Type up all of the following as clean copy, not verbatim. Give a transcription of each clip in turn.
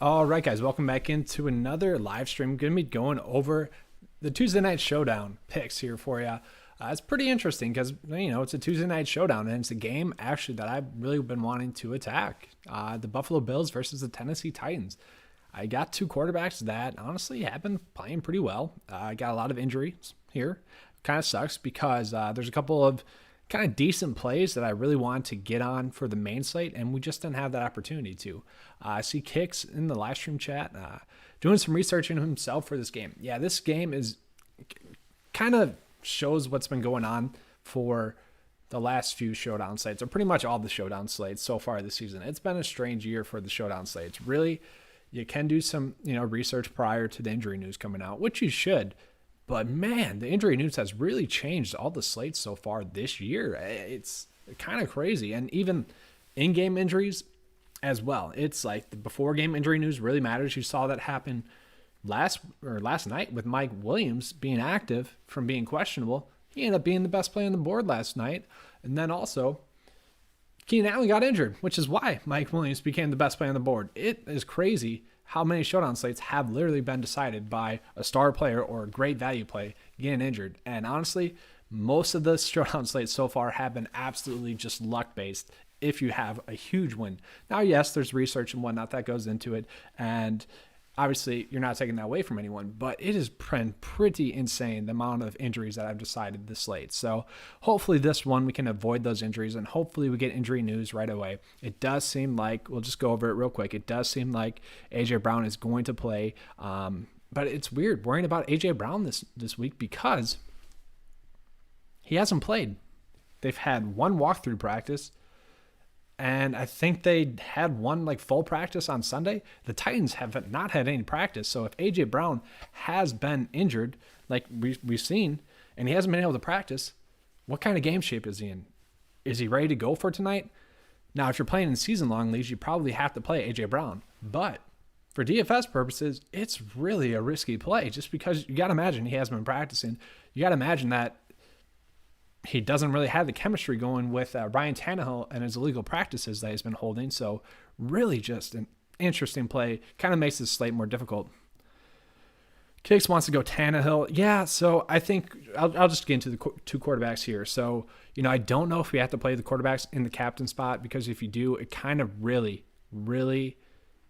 All right, guys, welcome back into another live stream. Going to be going over the Tuesday night showdown picks here for you. It's pretty interesting because, it's a Tuesday night showdown, and it's a game actually that I've really been wanting to attack. The Buffalo Bills versus the Tennessee Titans. I got two quarterbacks that honestly have been playing pretty well. I got a lot of injuries here. Kind of sucks because there's a couple of kind of decent plays that I really wanted to get on for the main slate, and we just didn't have that opportunity to. I see Kicks in the live stream chat doing some research in himself for this game. Yeah, this game is kind of shows what's been going on for the last few showdown slates, or pretty much all the showdown slates so far this season. It's been a strange year for the showdown slates. Really, you can do some research prior to the injury news coming out, which you should. But man, the injury news has really changed all the slates so far this year. It's kind of crazy. And even in-game injuries as well. It's like the before game injury news really matters. You saw that happen last night with Mike Williams being active from being questionable. He ended up being the best play on the board last night. And then also Keenan Allen got injured, which is why Mike Williams became the best play on the board. It is crazy how many showdown slates have literally been decided by a star player or a great value play getting injured. And honestly, most of the showdown slates so far have been absolutely just luck-based if you have a huge win. Now, yes, there's research and whatnot that goes into it, and obviously you're not taking that away from anyone, but it has been pretty insane the amount of injuries that I've decided this slate. So hopefully this one we can avoid those injuries, and hopefully we get injury news right away. It does seem like, we'll just go over it real quick, it does seem like A.J. Brown is going to play, but it's weird worrying about A.J. Brown this week because he hasn't played. They've had one walkthrough practice, and I think they had one full practice on Sunday. The Titans have not had any practice. So if A.J. Brown has been injured, like we've seen, and he hasn't been able to practice, what kind of game shape is he in? Is he ready to go for tonight? Now, if you're playing in season-long leagues, you probably have to play A.J. Brown. But for DFS purposes, it's really a risky play just because you got to imagine he hasn't been practicing. You got to imagine that he doesn't really have the chemistry going with Ryan Tannehill and his illegal practices that he's been holding. So really just an interesting play. Kind of makes this slate more difficult. Kicks wants to go Tannehill. Yeah, so I think I'll just get into the two quarterbacks here. So, I don't know if we have to play the quarterbacks in the captain spot, because if you do, it kind of really, really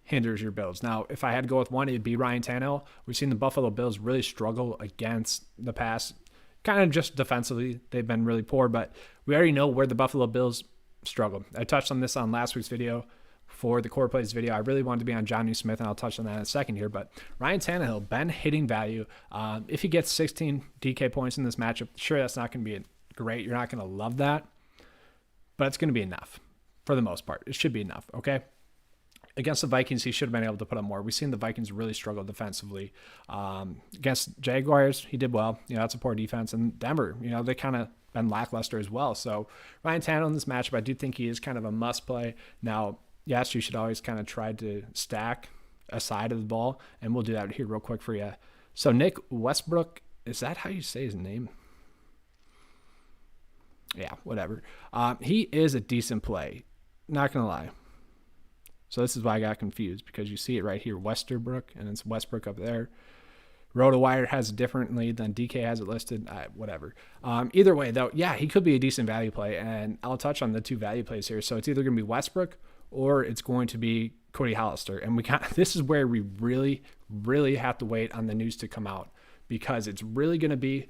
hinders your builds. Now, if I had to go with one, it'd be Ryan Tannehill. We've seen the Buffalo Bills really struggle against the pass. Kind of just defensively, they've been really poor, but we already know where the Buffalo Bills struggled. I touched on this on last week's video for the core plays video. I really wanted to be on Jonnu Smith, and I'll touch on that in a second here, but Ryan Tannehill, been hitting value. If he gets 16 DK points in this matchup, sure, that's not going to be great. You're not going to love that, but it's going to be enough for the most part. It should be enough, okay? Against the Vikings, he should have been able to put up more. We've seen the Vikings really struggle defensively. Against Jaguars, he did well. That's a poor defense. And Denver, they kind of been lackluster as well. So Ryan Tannehill in this matchup, I do think he is kind of a must play. Now, yes, you should always kind of try to stack a side of the ball, and we'll do that here real quick for you. So Nick Westbrook, is that how you say his name? Yeah, whatever. He is a decent play. Not going to lie. So this is why I got confused, because you see it right here, Westerbrook, and it's Westbrook up there. RotoWire has it differently than DK has it listed. Whatever. Either way, though, yeah, he could be a decent value play, and I'll touch on the two value plays here. So it's either going to be Westbrook or it's going to be Cody Hollister, and this is where we really, really have to wait on the news to come out, because it's really going to be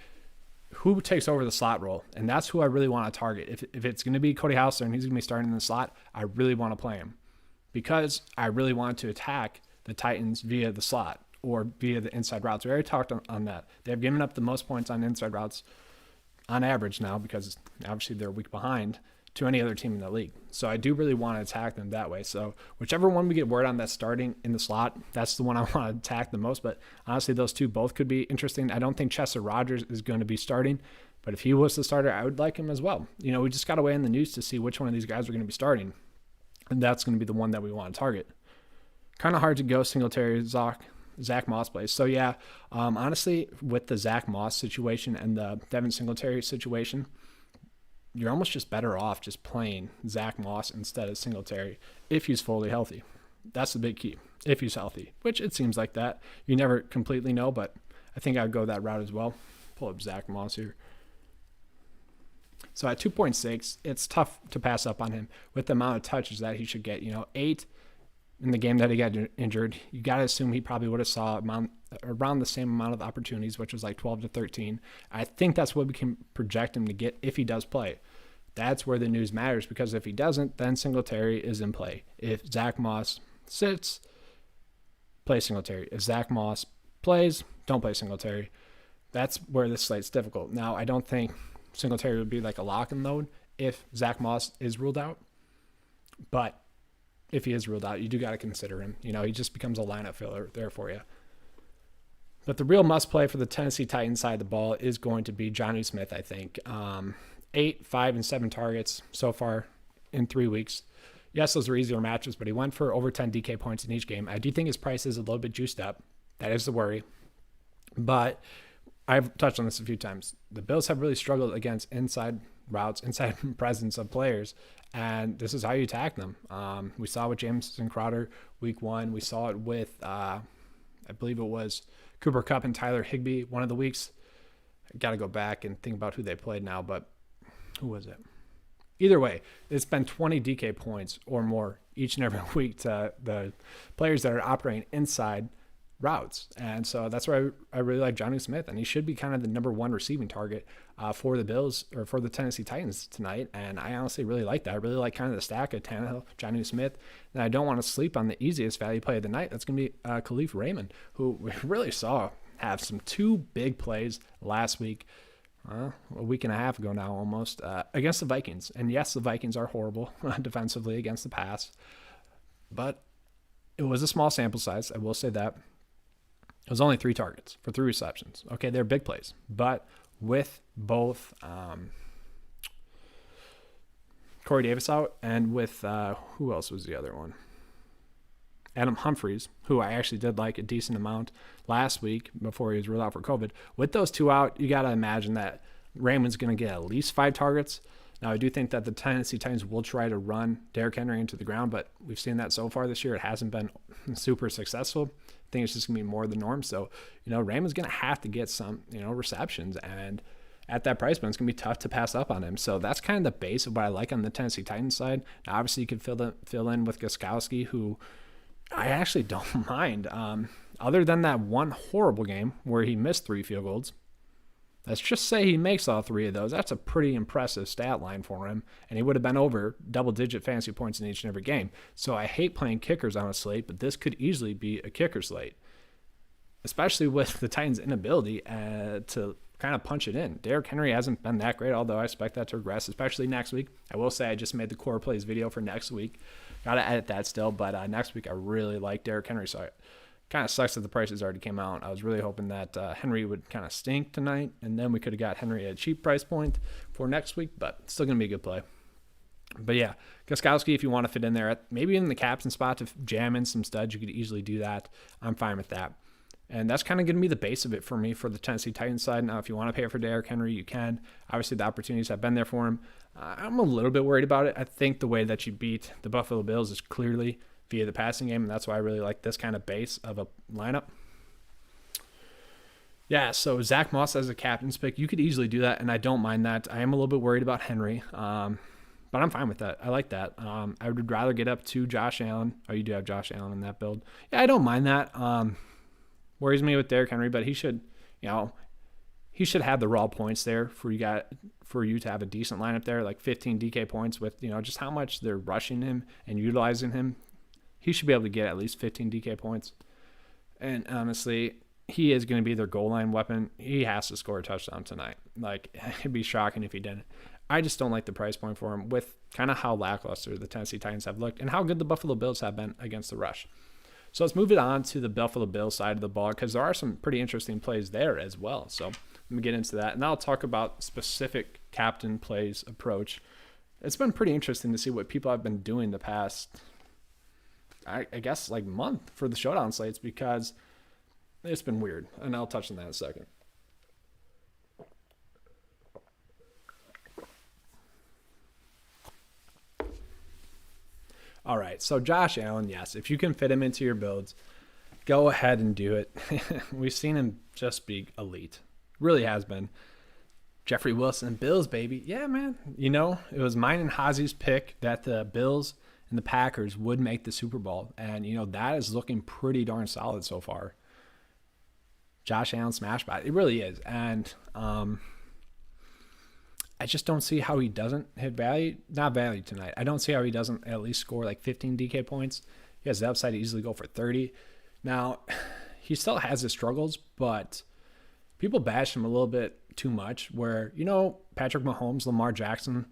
who takes over the slot role, and that's who I really want to target. If it's going to be Cody Hollister and he's going to be starting in the slot, I really want to play him, because I really want to attack the Titans via the slot or via the inside routes. We already talked on that. They've given up the most points on inside routes on average now, because obviously they're a week behind to any other team in the league. So I do really want to attack them that way. So whichever one we get word on that's starting in the slot, that's the one I want to attack the most. But honestly, those two both could be interesting. I don't think Chester Rogers is going to be starting, but if he was the starter, I would like him as well. We just got to wait in the news to see which one of these guys are going to be starting. And that's going to be the one that we want to target. Kind of hard to go Singletary, Zach Moss plays. So yeah, honestly, with the Zach Moss situation and the Devin Singletary situation, you're almost just better off just playing Zach Moss instead of Singletary if he's fully healthy. That's the big key, if he's healthy, which it seems like that. You never completely know, but I think I'd go that route as well. Pull up Zach Moss here. So at 2.6, it's tough to pass up on him with the amount of touches that he should get. 8 in the game that he got injured. You got to assume he probably would have saw around the same amount of opportunities, which was like 12 to 13. I think that's what we can project him to get if he does play. That's where the news matters, because if he doesn't, then Singletary is in play. If Zach Moss sits, play Singletary. If Zach Moss plays, don't play Singletary. That's where this slate's difficult. Now, I don't think Singletary would be like a lock and load if Zach Moss is ruled out. But if he is ruled out, you do got to consider him. He just becomes a lineup filler there for you. But the real must play for the Tennessee Titans side of the ball is going to be Jonnu Smith, I think. 8, 5, and 7 targets so far in 3 weeks. Yes, those are easier matches, but he went for over 10 DK points in each game. I do think his price is a little bit juiced up. That is the worry. But I've touched on this a few times. The Bills have really struggled against inside routes, inside presence of players, and this is how you attack them. We saw with Jamison Crowder week 1. We saw it with, I believe it was Cooper Kupp and Tyler Higbee one of the weeks. I got to go back and think about who they played now, but who was it? Either way, it's been 20 DK points or more each and every week to the players that are operating inside routes. And so that's why I really like Jonnu Smith, and he should be kind of the number 1 receiving target for the Bills or for the Tennessee Titans tonight. And I honestly really like that. I really like kind of the stack of Tannehill, Jonnu Smith, and I don't want to sleep on the easiest value play of the night. That's going to be Khalif Raymond, who we really saw have some 2 big plays last week, a week and a half ago now almost, against the Vikings. And yes, the Vikings are horrible defensively against the pass, but it was a small sample size. I will say that. It was only 3 targets for 3 receptions. Okay, they're big plays. But with both Corey Davis out and with, who else was the other one? Adam Humphries, who I actually did like a decent amount last week before he was ruled out for COVID. With those 2 out, you got to imagine that Raymond's going to get at least 5 targets. Now, I do think that the Tennessee Titans will try to run Derrick Henry into the ground, but we've seen that so far this year. It hasn't been super successful. I think it's just going to be more the norm. So, Raymond's going to have to get some, receptions. And at that price point, it's going to be tough to pass up on him. So that's kind of the base of what I like on the Tennessee Titans side. Now, obviously, you can fill in with Gostkowski, who I actually don't mind. Other than that one horrible game where he missed 3 field goals, let's just say he makes all 3 of those. That's a pretty impressive stat line for him, and he would have been over double-digit fantasy points in each and every game. So I hate playing kickers on a slate, but this could easily be a kicker slate, especially with the Titans' inability to kind of punch it in. Derrick Henry hasn't been that great, although I expect that to regress, especially next week. I will say I just made the core plays video for next week. Got to edit that still, but next week I really like Derrick Henry, so kind of sucks that the prices already came out. I was really hoping that Henry would kind of stink tonight, and then we could have got Henry at a cheap price point for next week, but it's still going to be a good play. But yeah, Gostkowski, if you want to fit in there, maybe in the captain spot to jam in some studs, you could easily do that. I'm fine with that. And that's kind of going to be the base of it for me for the Tennessee Titans side. Now, if you want to pay for Derrick Henry, you can. Obviously, the opportunities have been there for him. I'm a little bit worried about it. I think the way that you beat the Buffalo Bills is clearly via the passing game, and that's why I really like this kind of base of a lineup. Yeah, so Zach Moss as a captain's pick, you could easily do that, and I don't mind that. I am a little bit worried about Henry, but I'm fine with that. I like that. I would rather get up to Josh Allen. Oh, you do have Josh Allen in that build. Yeah, I don't mind that. Worries me with Derrick Henry, but he should have the raw points there for you to have a decent lineup there, like 15 DK points with, just how much they're rushing him and utilizing him. He should be able to get at least 15 DK points. And honestly, he is going to be their goal line weapon. He has to score a touchdown tonight. Like, it'd be shocking if he didn't. I just don't like the price point for him with kind of how lackluster the Tennessee Titans have looked and how good the Buffalo Bills have been against the rush. So let's move it on to the Buffalo Bills side of the ball, because there are some pretty interesting plays there as well. So let me get into that. And I'll talk about specific captain plays approach. It's been pretty interesting to see what people have been doing the past, I guess, like month for the Showdown slates, because it's been weird. And I'll touch on that in a second. All right, so Josh Allen, yes, if you can fit him into your builds, go ahead and do it. We've seen him just be elite. Really has been. Jeffrey Wilson, Bills, baby. Yeah, man. You know, it was mine and Hazi's pick that the Bills and the Packers would make the Super Bowl. And, you know, that is looking pretty darn solid so far. Josh Allen smash bot. It really is. And I just don't see how he doesn't hit value. Not value tonight. I don't see how he doesn't at least score like 15 DK points. He has the upside to easily go for 30. Now, he still has his struggles, but people bash him a little bit too much where, you know, Patrick Mahomes, Lamar Jackson,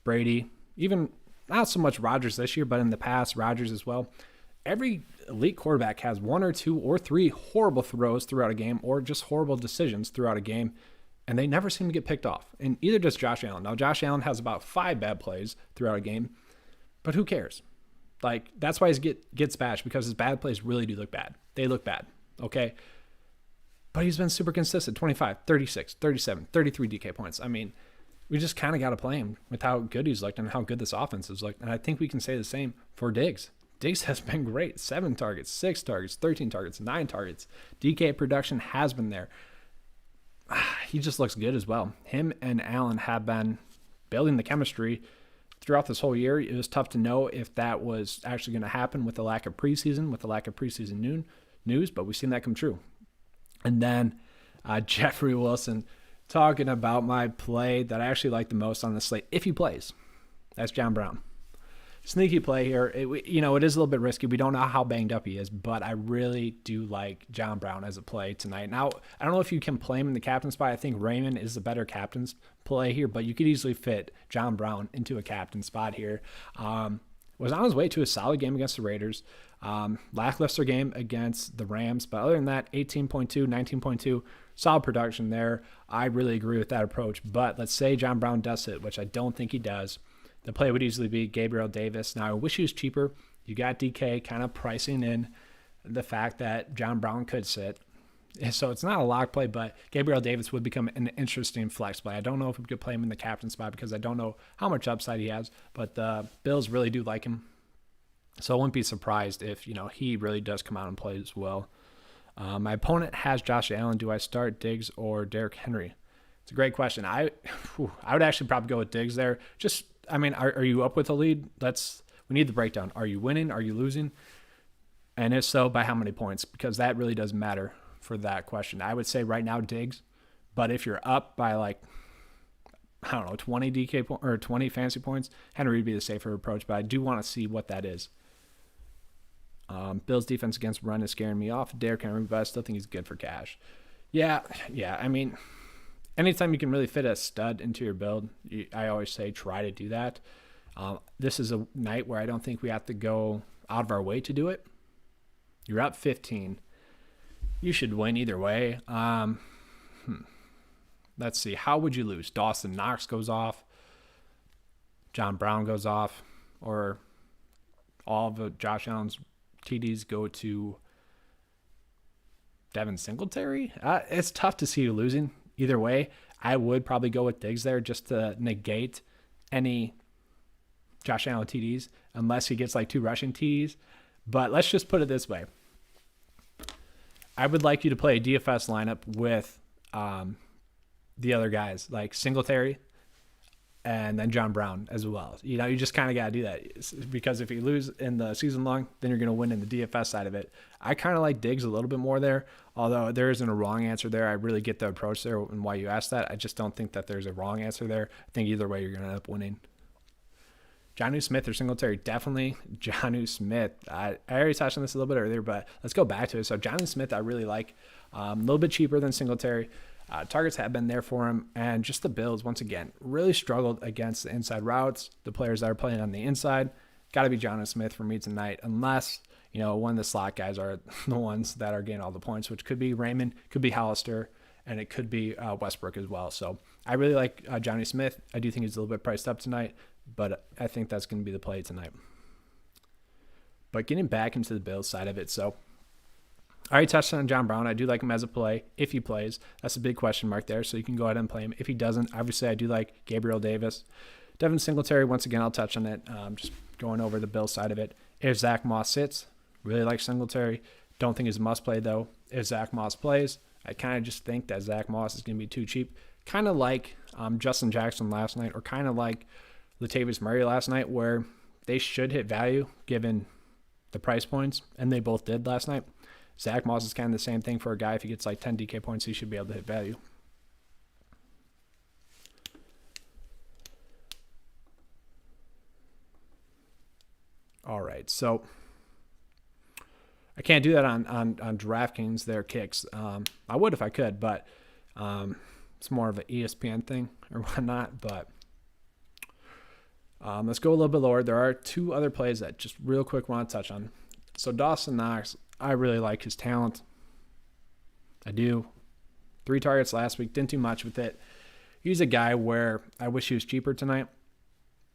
Brady, even not so much Rodgers this year, but in the past, Rodgers as well. Every elite quarterback has 1 or 2 or 3 horrible throws throughout a game or just horrible decisions throughout a game, and they never seem to get picked off. And either does Josh Allen. Now, Josh Allen has about 5 bad plays throughout a game, but who cares? Like, that's why he gets bashed, because his bad plays really do look bad. They look bad, okay? But he's been super consistent, 25, 36, 37, 33 DK points. I mean, we just kind of got to play him with how good he's looked and how good this offense has looked. And I think we can say the same for Diggs. Diggs has been great. 7 targets, 6 targets, 13 targets, 9 targets. DK production has been there. He just looks good as well. Him and Allen have been building the chemistry throughout this whole year. It was tough to know if that was actually going to happen with the lack of preseason news, but we've seen that come true. And then Jeffrey Wilson talking about my play that I actually like the most on the slate, if he plays. That's John Brown. Sneaky play here. It is a little bit risky. We don't know how banged up he is, but I really do like John Brown as a play tonight. Now, I don't know if you can play him in the captain spot. I think Raymond is the better captain's play here, but you could easily fit John Brown into a captain spot here. Was on his way to a solid game against the Raiders. Lackluster game against the Rams. But other than that, 18.2, 19.2, solid production there. I really agree with that approach. But let's say John Brown does it, which I don't think he does. The play would easily be Gabriel Davis. Now, I wish he was cheaper. You got DK kind of pricing in the fact that John Brown could sit. So it's not a lock play, but Gabriel Davis would become an interesting flex play. I don't know if we could play him in the captain spot because I don't know how much upside he has, but the Bills really do like him. So I wouldn't be surprised if, he really does come out and play as well. My opponent has Josh Allen. Do I start Diggs or Derrick Henry? It's a great question. I would actually probably go with Diggs there. Are you up with a lead? We need the breakdown. Are you winning? Are you losing? And if so, by how many points? Because that really does matter for that question. I would say right now Diggs, but if you're up by 20 DK or 20 fantasy points, Henry would be the safer approach, but I do want to see what that is. Bills defense against run is scaring me off. Derrick Henry, but I still think he's good for cash. Yeah. Anytime you can really fit a stud into your build, I always say try to do that. This is a night where I don't think we have to go out of our way to do it. You're up 15. You should win either way. Let's see. How would you lose? Dawson Knox goes off. John Brown goes off. Or all of Josh Allen's TDs go to Devin Singletary? It's tough to see you losing. Either way, I would probably go with Diggs there just to negate any Josh Allen TDs unless he gets 2 rushing TDs. But let's just put it this way. I would like you to play a DFS lineup with the other guys, like Singletary and then John Brown as well. You just kind of got to do that because if you lose in the season long, then you're going to win in the DFS side of it. I kind of like Diggs a little bit more there, although there isn't a wrong answer there. I really get the approach there and why you asked that. I just don't think that there's a wrong answer there. I think either way, you're going to end up winning. Jonnu Smith or Singletary? Definitely Jonnu Smith. I already touched on this a little bit earlier, but let's go back to it. So Jonnu Smith I really like. A little bit cheaper than Singletary. Targets have been there for him. And just the Bills, once again, really struggled against the inside routes. The players that are playing on the inside. Got to be Jonnu Smith for me tonight, unless, one of the slot guys are the ones that are getting all the points, which could be Raymond, could be Hollister, and it could be Westbrook as well. So I really like Jonnu Smith. I do think he's a little bit priced up tonight, but I think that's going to be the play tonight. But getting back into the Bills side of it, so I already touched on John Brown. I do like him as a play if he plays. That's a big question mark there, so you can go ahead and play him. If he doesn't, obviously I do like Gabriel Davis. Devin Singletary, once again, I'll touch on it, just going over the Bills side of it. if Zach Moss sits. Really like Singletary. Don't think he's a must play though. If Zach Moss plays, I kind of just think that Zach Moss is going to be too cheap. Kind of like Justin Jackson last night, or kind of like Latavius Murray last night, where they should hit value given the price points, and they both did last night. Zach Moss is kind of the same thing for a guy. If he gets like 10 DK points, he should be able to hit value. All right, so I can't do that on DraftKings, their kicks. I would if I could, but it's more of an ESPN thing or whatnot. But let's go a little bit lower. There are two other plays that just real quick want to touch on. So Dawson Knox, I really like his talent. I do. 3 targets last week, didn't do much with it. He's a guy where I wish he was cheaper tonight,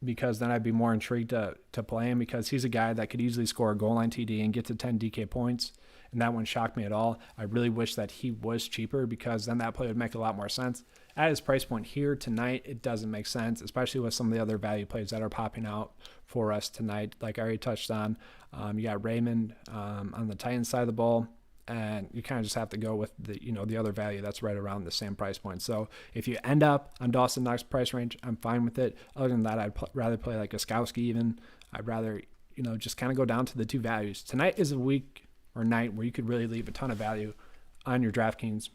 because then I'd be more intrigued to play him, because he's a guy that could easily score a goal line TD and get to 10 DK points, and that wouldn't shock me at all. I really wish that he was cheaper, because then that play would make a lot more sense. At his price point here tonight, it doesn't make sense, especially with some of the other value plays that are popping out for us tonight. Like I already touched on, you got Raymond on the Titans side of the ball, and you kind of just have to go with the other value that's right around the same price point. So if you end up on Dawson Knox price range, I'm fine with it. Other than that, I'd rather play like a Skowski even. I'd rather just kind of go down to the two values. Tonight is a week or night where you could really leave a ton of value on your DraftKings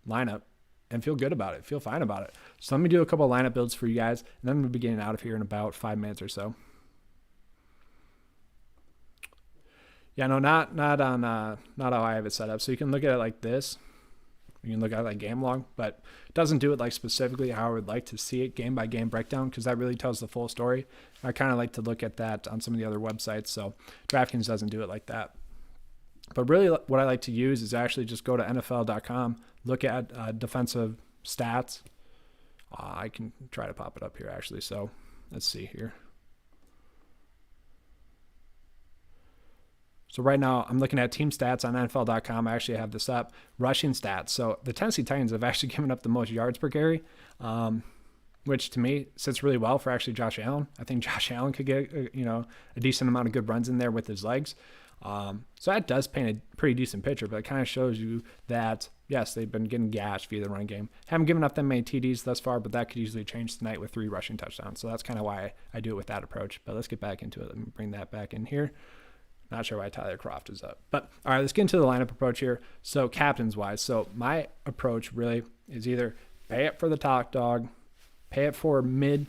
lineup and feel good about it, feel fine about it. So let me do a couple of lineup builds for you guys, and then I'm going to be getting out of here in about 5 minutes or so. Yeah, no, not how I have it set up. So you can look at it like this. You can look at it like game log, but it doesn't do it like specifically how I would like to see it, game by game breakdown, because that really tells the full story. I kind of like to look at that on some of the other websites. So DraftKings doesn't do it like that. But really what I like to use is actually just go to NFL.com, look at defensive stats. I can try to pop it up here actually. So let's see here. So right now I'm looking at team stats on NFL.com. I actually have this up. Rushing stats. So the Tennessee Titans have actually given up the most yards per carry, which to me sits really well for actually Josh Allen. I think Josh Allen could get a decent amount of good runs in there with his legs. So that does paint a pretty decent picture, but it kind of shows you that, yes, they've been getting gashed via the run game. Haven't given up that many TDs thus far, but that could easily change tonight with 3 rushing touchdowns. So that's kind of why I do it with that approach. But let's get back into it. Let me bring that back in here. Not sure why Tyler Croft is up. But all right, let's get into the lineup approach here. So captains wise, so my approach really is either pay it for the top dog, pay it for mid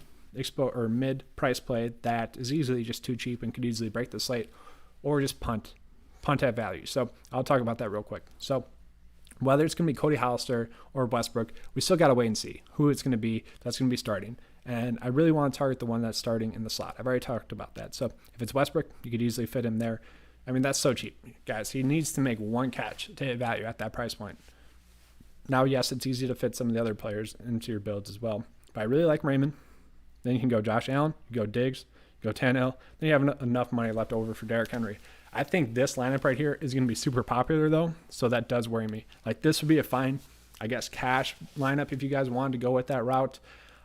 price play that is easily just too cheap and could easily break the slate, or just punt at value. So I'll talk about that real quick. So whether it's going to be Cody Hollister or Westbrook, we still got to wait and see who it's going to be that's going to be starting. And I really want to target the one that's starting in the slot. I've already talked about that. So if it's Westbrook, you could easily fit him there. I mean, that's so cheap. Guys, he needs to make one catch to hit value at that price point. Now, yes, it's easy to fit some of the other players into your builds as well. But I really like Raymond. Then you can go Josh Allen, you go Diggs, you go Tannehill. Then you have enough money left over for Derrick Henry. I think this lineup right here is going to be super popular, though, so that does worry me. Like, this would be a fine, I guess, cash lineup if you guys wanted to go with that route.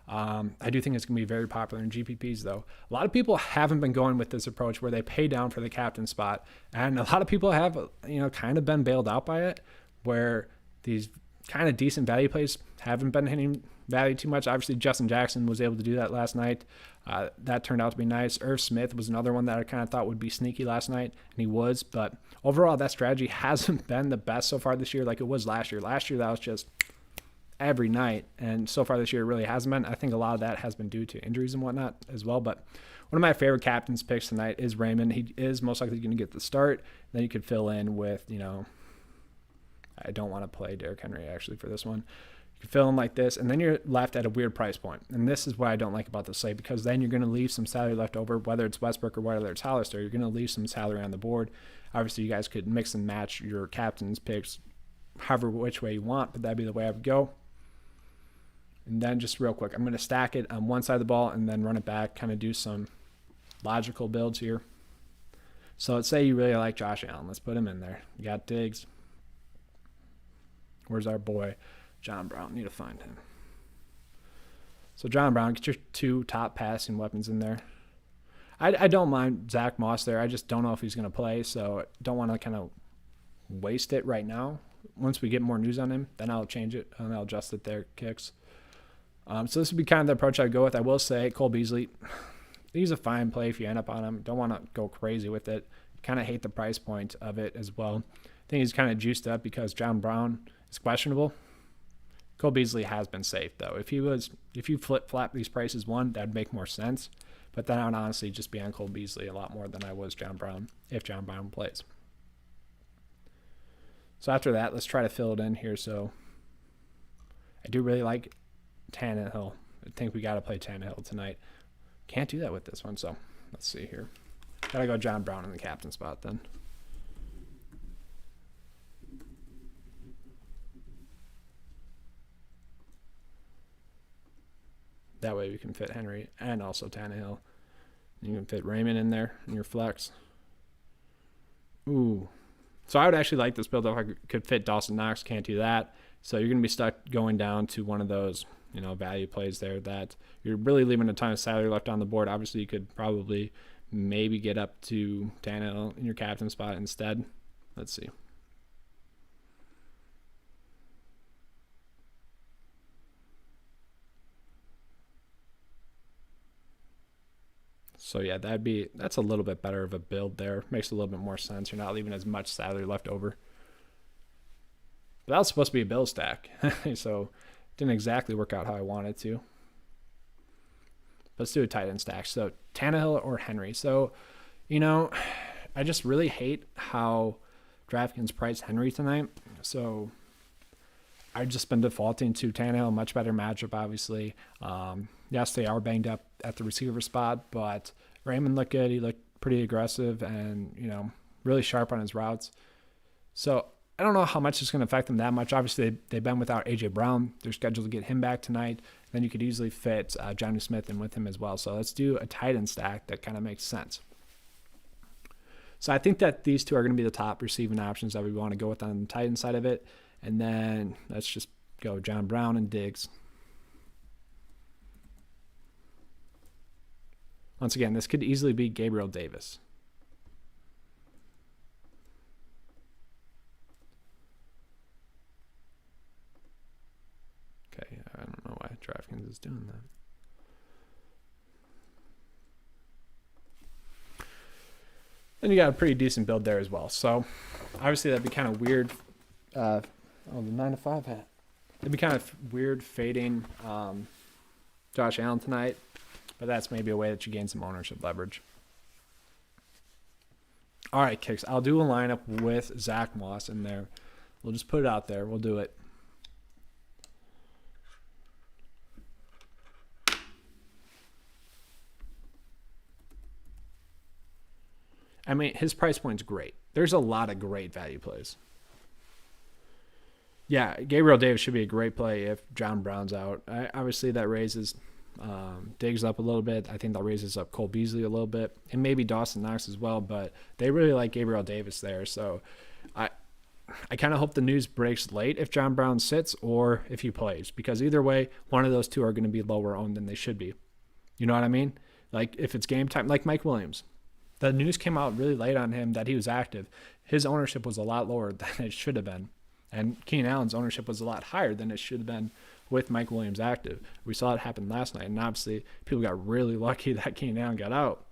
I do think it's going to be very popular in GPPs, though. A lot of people haven't been going with this approach where they pay down for the captain spot, and a lot of people have, kind of been bailed out by it, where these kind of decent value plays haven't been hitting value too much. Obviously, Justin Jackson was able to do that last night. That turned out to be nice. Irv Smith was another one that I kind of thought would be sneaky last night, and he was. But overall, that strategy hasn't been the best so far this year like it was last year. Last year, that was just every night, and so far this year it really hasn't been. I think a lot of that has been due to injuries and whatnot as well. But one of my favorite captain's picks tonight is Raymond. He is most likely going to get the start. Then you could fill in with, I don't want to play Derrick Henry actually for this one. You can fill in like this, and then you're left at a weird price point. And this is what I don't like about the slate, because then you're going to leave some salary left over, whether it's Westbrook or whether it's Hollister. You're going to leave some salary on the board. Obviously, you guys could mix and match your captain's picks however which way you want, but that'd be the way I would go. And then just real quick, I'm going to stack it on one side of the ball and then run it back, kind of do some logical builds here. So let's say you really like Josh Allen. Let's put him in there. You got Diggs. Where's our boy? John Brown. Need to find him. So John Brown, get your 2 top passing weapons in there. I don't mind Zach Moss there. I just don't know if he's going to play, so don't want to kind of waste it right now. Once we get more news on him, then I'll change it and I'll adjust it there, kicks. So this would be kind of the approach I'd go with. I will say Cole Beasley, he's a fine play if you end up on him. Don't want to go crazy with it. Kind of hate the price point of it as well. I think he's kind of juiced up because John Brown is questionable. Cole Beasley has been safe though. If you flip-flop these prices that'd make more sense. But then I would honestly just be on Cole Beasley a lot more than I was John Brown if John Brown plays. So after that, let's try to fill it in here. So I do really like Tannehill. I think we got to play Tannehill tonight. Can't do that with this one, so let's see here. Got to go John Brown in the captain spot then. That way we can fit Henry and also Tannehill. You can fit Raymond in there in your flex. Ooh. So I would actually like this build if I could fit Dawson Knox. Can't do that. So you're going to be stuck going down to one of those, value plays there that you're really leaving a ton of salary left on the board. Obviously, you could probably maybe get up to Tannehill in your captain spot instead. Let's see. So yeah, that's a little bit better of a build there. Makes a little bit more sense. You're not leaving as much salary left over. But that was supposed to be a bill stack, so didn't exactly work out how I wanted to. Let's do a tight end stack. So Tannehill or Henry. So, I just really hate how DraftKings priced Henry tonight. So I've just been defaulting to Tannehill, much better matchup, obviously. Yes, they are banged up at the receiver spot, but Raymond looked good. He looked pretty aggressive and, really sharp on his routes. So I don't know how much it's going to affect them that much. Obviously, they've been without A.J. Brown. They're scheduled to get him back tonight. Then you could easily fit Johnny Smith in with him as well. So let's do a tight end stack that kind of makes sense. So I think that these two are going to be the top receiving options that we want to go with on the tight end side of it. And then let's just go John Brown and Diggs. Once again, this could easily be Gabriel Davis. Okay, I don't know why DraftKings is doing that. Then you got a pretty decent build there as well. So obviously that'd be kind of weird. The 9-to-5 hat. It'd be kind of weird fading Josh Allen tonight. But that's maybe a way that you gain some ownership leverage. All right, kicks. I'll do a lineup with Zach Moss in there. We'll just put it out there. We'll do it. I mean, his price point's great. There's a lot of great value plays. Yeah, Gabriel Davis should be a great play if John Brown's out. Obviously, that raises Diggs up a little bit. I think that raises up Cole Beasley a little bit, and maybe Dawson Knox as well, but they really like Gabriel Davis there. So I kind of hope the news breaks late if John Brown sits or if he plays, because either way, one of those two are going to be lower owned than they should be. You know what I mean? Like if it's game time, like Mike Williams. The news came out really late on him that he was active. His ownership was a lot lower than it should have been. And Keenan Allen's ownership was a lot higher than it should have been with Mike Williams active. We saw it happen last night, and obviously people got really lucky that Keenan Allen got out.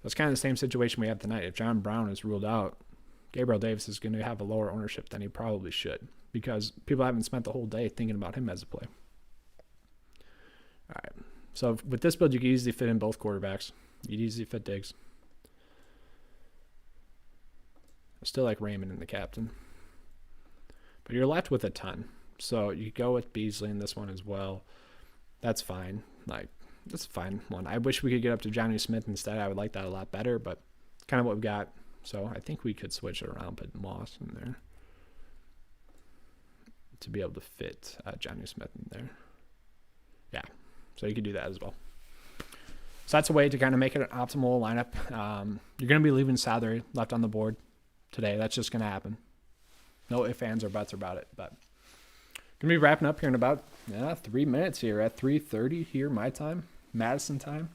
That's kind of the same situation we have tonight. If John Brown is ruled out, Gabriel Davis is going to have a lower ownership than he probably should because people haven't spent the whole day thinking about him as a play. All right. So with this build, you can easily fit in both quarterbacks. You'd easily fit Diggs. I still like Raymond in the captain. But you're left with a ton. So you go with Beasley in this one as well. That's fine. That's a fine one. I wish we could get up to Johnny Smith instead. I would like that a lot better, but kind of what we've got. So I think we could switch it around, put Moss in there to be able to fit Johnny Smith in there. Yeah, so you could do that as well. So that's a way to kind of make it an optimal lineup. You're going to be leaving salary left on the board today. That's just going to happen. No ifs, ands, or buts about it. But going to be wrapping up here in about 3 minutes here at 3:30 here, my time, Madison time.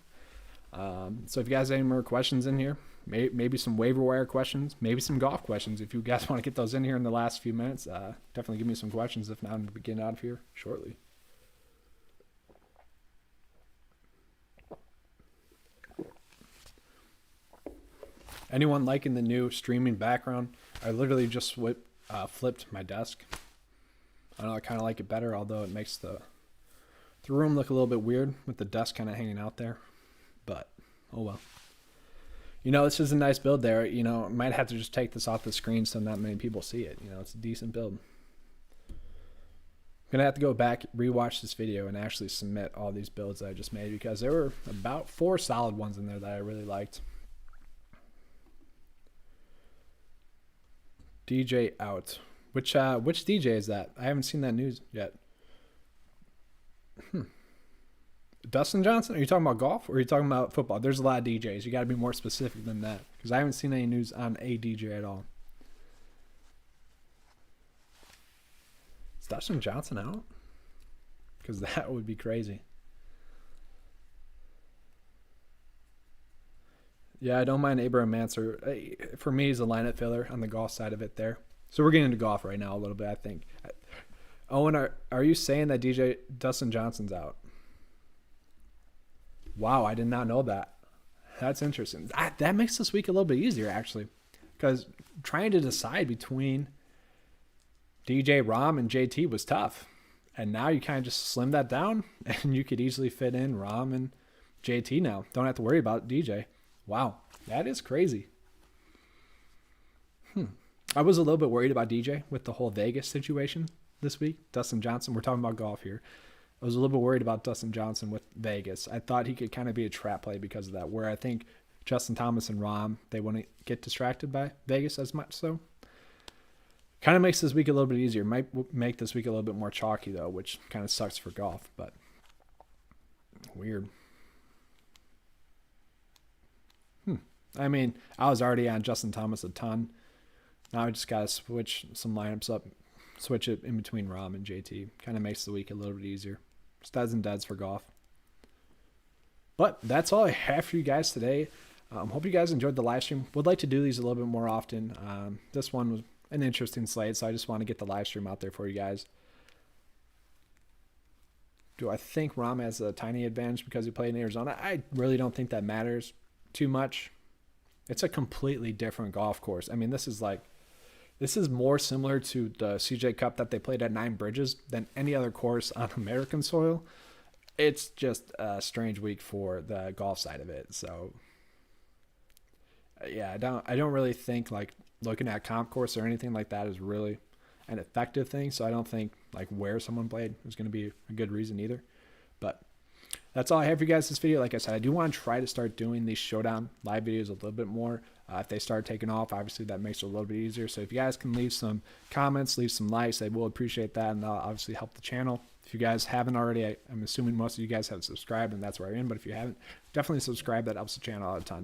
So if you guys have any more questions in here, maybe some waiver wire questions, maybe some golf questions, if you guys want to get those in here in the last few minutes, definitely give me some questions. If not, I'm going to be getting out of here shortly. Anyone liking the new streaming background? I literally just flipped my desk. I don't know, I kind of like it better, although it makes the room look a little bit weird with the desk kind of hanging out there. But, oh well. You know, this is a nice build there. You know, might have to just take this off the screen so not many people see it. You know, it's a decent build. I'm going to have to go back, rewatch this video, and actually submit all these builds that I just made, because there were about 4 solid ones in there that I really liked. DJ out. Which DJ is that? I haven't seen that news yet. Dustin Johnson? Are you talking about golf or are you talking about football? There's a lot of DJs. You got to be more specific than that, because I haven't seen any news on a DJ at all. Is Dustin Johnson out? Because that would be crazy. Yeah, I don't mind Abraham Mansour. For me, he's a lineup filler on the golf side of it there. So we're getting into golf right now a little bit, I think. Owen, are you saying that DJ Dustin Johnson's out? Wow, I did not know that. That's interesting. That makes this week a little bit easier, actually, because trying to decide between DJ, Rom, and JT was tough. And now you kind of just slim that down, and you could easily fit in Rom and JT now. Don't have to worry about DJ. Wow, that is crazy. I was a little bit worried about DJ with the whole Vegas situation this week. Dustin Johnson, we're talking about golf here. I was a little bit worried about Dustin Johnson with Vegas. I thought he could kind of be a trap play because of that, where I think Justin Thomas and Rom, they wouldn't get distracted by Vegas as much. So kind of makes this week a little bit easier. Might make this week a little bit more chalky, though, which kind of sucks for golf, but weird. I mean, I was already on Justin Thomas a ton. Now I just got to switch some lineups up, switch it in between Rom and JT. Kind of makes the week a little bit easier. Studs and duds for golf. But that's all I have for you guys today. Hope you guys enjoyed the live stream. Would like to do these a little bit more often. This one was an interesting slate, so I just want to get the live stream out there for you guys. Do I think Rom has a tiny advantage because he played in Arizona? I really don't think that matters too much. It's a completely different golf course. I mean, this is more similar to the CJ Cup that they played at Nine Bridges than any other course on American soil. It's just a strange week for the golf side of it. So, yeah, I don't really think like looking at comp course or anything like that is really an effective thing. So I don't think like where someone played is going to be a good reason either. But that's all I have for you guys this video. Like I said, I do want to try to start doing these Showdown live videos a little bit more. If they start taking off, obviously that makes it a little bit easier. So if you guys can leave some comments, leave some likes, I will appreciate that, and that'll obviously help the channel. If you guys haven't already, I'm assuming most of you guys have subscribed, and that's where I'm in. But if you haven't, definitely subscribe. That helps the channel out a ton.